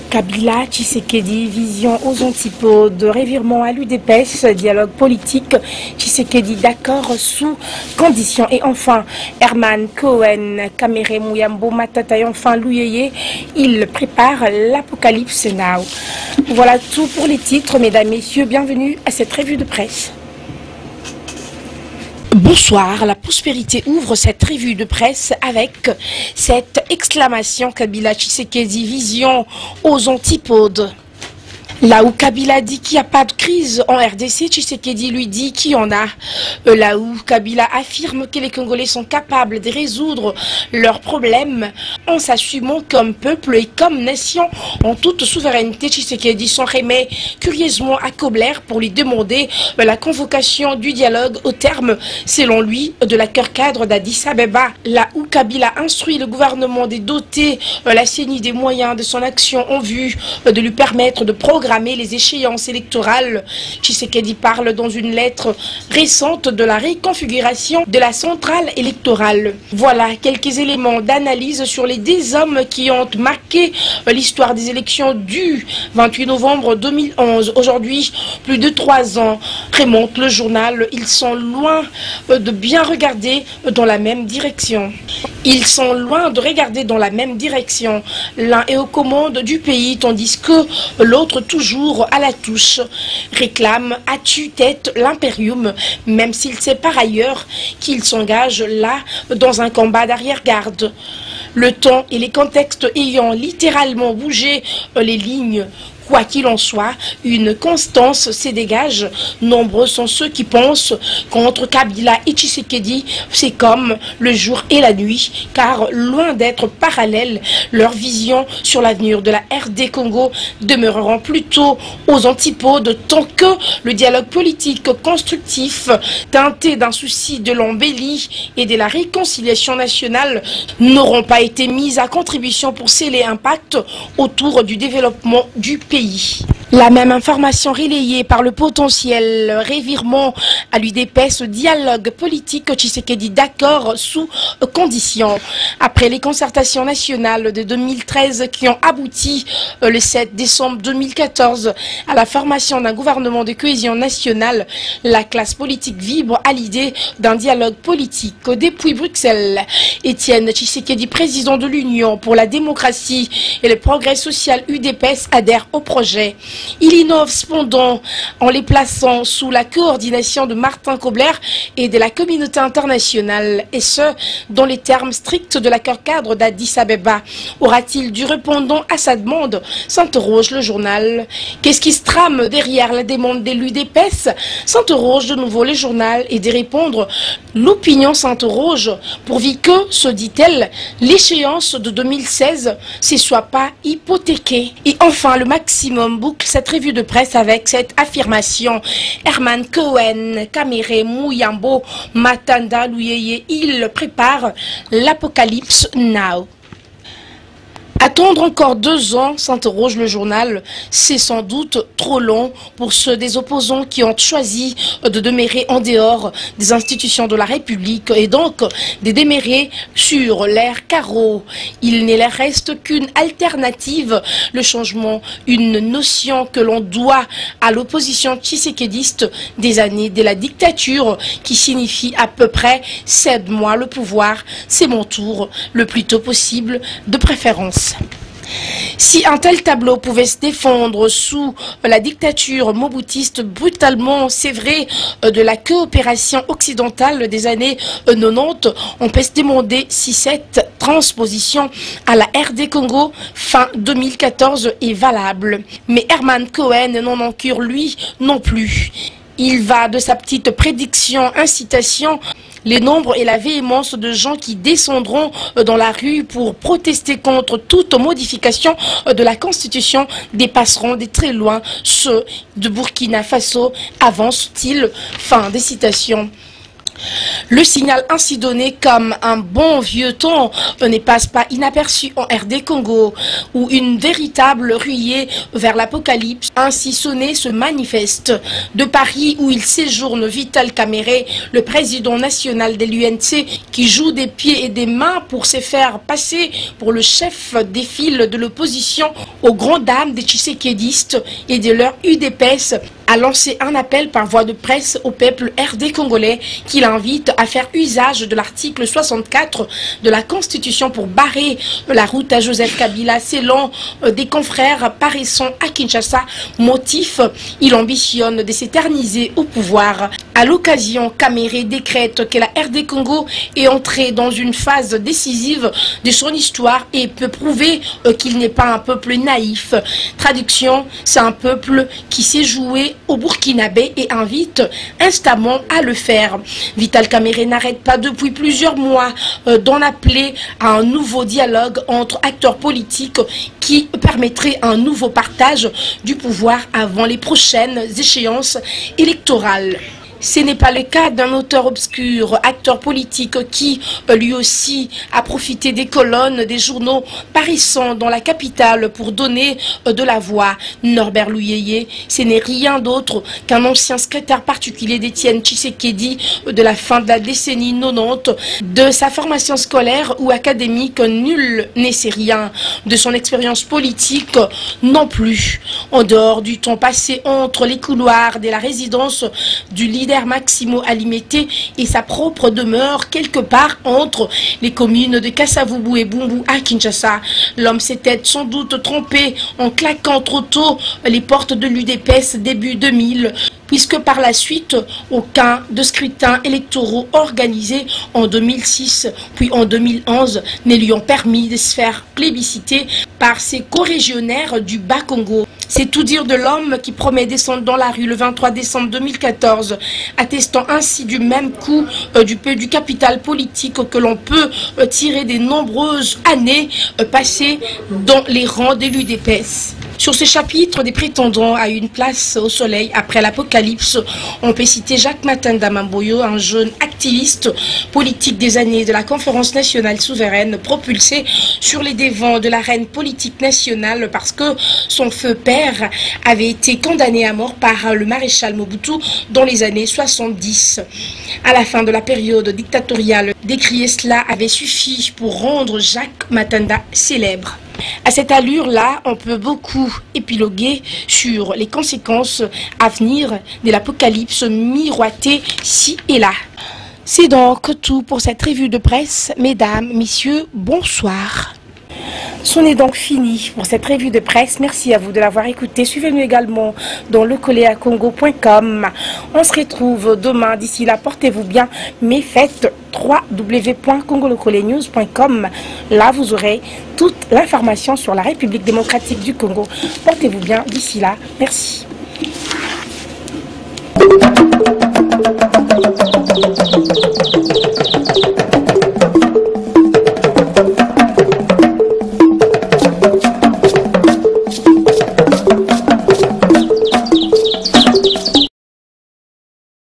Kabila, Tshisekedi, vision aux antipodes, revirement à l'UDPS, dialogue politique, Tshisekedi d'accord sous conditions. Et enfin, Herman Cohen, Kamere Mouyambo, Matata et enfin Louyeye, il prépare l'apocalypse now. Voilà tout pour les titres, mesdames, messieurs, bienvenue à cette revue de presse. Bonsoir, la prospérité ouvre cette revue de presse avec cette exclamation Kabila Tshisekedi, vision aux antipodes. Là où Kabila dit qu'il n'y a pas de crise en RDC, Tshisekedi lui dit qu'il y en a. Là où Kabila affirme que les Congolais sont capables de résoudre leurs problèmes en s'assumant comme peuple et comme nation en toute souveraineté, Tshisekedi s'en remet curieusement à Kobler pour lui demander la convocation du dialogue au terme, selon lui, de l'accord cadre d'Addis Abeba. Là où Kabila instruit le gouvernement de doter la CENI des moyens de son action en vue de lui permettre de programmer les échéances électorales, Tshisekedi parle dans une lettre récente de la reconfiguration de la centrale électorale. Voilà quelques éléments d'analyse sur les 10 hommes qui ont marqué l'histoire des élections du 28 novembre 2011. Aujourd'hui, plus de 3 ans remonte le journal. Ils sont loin de bien regarder dans la même direction. Ils sont loin de regarder dans la même direction. L'un est aux commandes du pays, tandis que l'autre, toujours à la touche, réclame à tue-tête l'impérium, même s'il sait par ailleurs qu'il s'engage là dans un combat d'arrière-garde. Le temps et les contextes ayant littéralement bougé les lignes. Quoi qu'il en soit, une constance se dégage. Nombreux sont ceux qui pensent qu'entre Kabila et Tshisekedi, c'est comme le jour et la nuit, car loin d'être parallèles, leurs visions sur l'avenir de la RD Congo demeureront plutôt aux antipodes tant que le dialogue politique constructif, teinté d'un souci de l'embellie et de la réconciliation nationale, n'auront pas été mis à contribution pour sceller un pacte autour du développement du pays. La même information relayée par le potentiel revirement à l'UDPS, dialogue politique, Tshisekedi d'accord sous conditions. Après les concertations nationales de 2013 qui ont abouti le 7 décembre 2014 à la formation d'un gouvernement de cohésion nationale, la classe politique vibre à l'idée d'un dialogue politique. Depuis Bruxelles, Étienne Tshisekedi, président de l'Union pour la démocratie et le progrès social UDPS, adhère au projet. Il innove cependant en les plaçant sous la coordination de Martin Kobler et de la communauté internationale, et ce, dans les termes stricts de l'accord cadre d'Addis Abeba. Aura-t-il du répondant à sa demande, s'interroge le journal. Qu'est-ce qui se trame derrière la demande de l'UDPS, s'interroge de nouveau le journal, et de répondre, l'opinion s'interroge, pourvu que, se dit-elle, l'échéance de 2016 ne soit pas hypothéquée. Et enfin, le maximum boucle cette revue de presse avec cette affirmation. Herman Cohen, Kamere Mouyambo, Matanda Louyeye, il prépare l'apocalypse now. Attendre encore 2 ans, s'interroge le journal, c'est sans doute trop long pour ceux des opposants qui ont choisi de demeurer en dehors des institutions de la République et donc de demeurer sur l'air carreau. Il ne leur reste qu'une alternative, le changement, une notion que l'on doit à l'opposition tshisekédiste des années de la dictature qui signifie à peu près « cède-moi le pouvoir, c'est mon tour, le plus tôt possible, de préférence ». Si un tel tableau pouvait se défendre sous la dictature moboutiste brutalement, c'est vrai, de la coopération occidentale des années 90, on peut se demander si cette transposition à la RD Congo fin 2014 est valable. Mais Herman Cohen n'en encure lui non plus. Il va de sa petite prédiction, incitation, les nombres et la véhémence de gens qui descendront dans la rue pour protester contre toute modification de la Constitution dépasseront de très loin ceux de Burkina Faso, avance-t-il. Fin des citations. Le signal ainsi donné comme un bon vieux ton ne passe pas inaperçu en RD Congo, où une véritable ruée vers l'apocalypse ainsi sonné se manifeste. De Paris, où il séjourne Vital Kamerhe, le président national de l'UNC, qui joue des pieds et des mains pour se faire passer pour le chef des files de l'opposition aux grandes dames des Tshisekédistes et de leur UDPS, a lancé un appel par voie de presse au peuple RD congolais qui l'invite à faire usage de l'article 64 de la Constitution pour barrer la route à Joseph Kabila selon des confrères paraissant à Kinshasa. Motif, il ambitionne de s'éterniser au pouvoir. À l'occasion, Kamerhe décrète que la RD Congo est entrée dans une phase décisive de son histoire et peut prouver qu'il n'est pas un peuple naïf. Traduction, c'est un peuple qui s'est joué au Burkinabé et invite instamment à le faire. Vital Kamerhe n'arrête pas depuis plusieurs mois d'en appeler à un nouveau dialogue entre acteurs politiques qui permettrait un nouveau partage du pouvoir avant les prochaines échéances électorales. Ce n'est pas le cas d'un auteur obscur, acteur politique qui, lui aussi, a profité des colonnes des journaux paraissant dans la capitale pour donner de la voix. Norbert Louyeye, ce n'est rien d'autre qu'un ancien secrétaire particulier d'Étienne Tshisekedi de la fin de la décennie 90. De sa formation scolaire ou académique, nul ne sait rien. De son expérience politique, non plus. En dehors du temps passé entre les couloirs de la résidence du leader Maximo Alimété et sa propre demeure quelque part entre les communes de Kasavubu et Bumbu à Kinshasa. L'homme s'était sans doute trompé en claquant trop tôt les portes de l'UDPS début 2000, puisque par la suite, aucun de scrutins électoraux organisés en 2006 puis en 2011 ne lui ont permis de se faire plébisciter par ses corégionnaires du Bas-Congo. C'est tout dire de l'homme qui promet descendre dans la rue le 23 décembre 2014, attestant ainsi du même coup du capital politique que l'on peut tirer des nombreuses années passées dans les rangs de l'UDPS. Sur ce chapitre des prétendants à une place au soleil après l'apocalypse, on peut citer Jacques Matanda Mamboyo, un jeune activiste politique des années de la Conférence nationale souveraine, propulsé sur les devants de l'arène politique nationale parce que son feu père avait été condamné à mort par le maréchal Mobutu dans les années 70. À la fin de la période dictatoriale, décrier cela avait suffi pour rendre Jacques Matanda célèbre. À cette allure-là, on peut beaucoup épiloguer sur les conséquences à venir de l'apocalypse miroitée ci et là. C'est donc tout pour cette revue de presse. Mesdames, messieurs, bonsoir. C'en est donc fini pour cette revue de presse. Merci à vous de l'avoir écouté. Suivez-nous également dans lecoléacongo.com. On se retrouve demain. D'ici là, portez-vous bien, mais faites www.congolocolenews.com. Là, vous aurez toute l'information sur la République démocratique du Congo. Portez-vous bien. D'ici là, merci.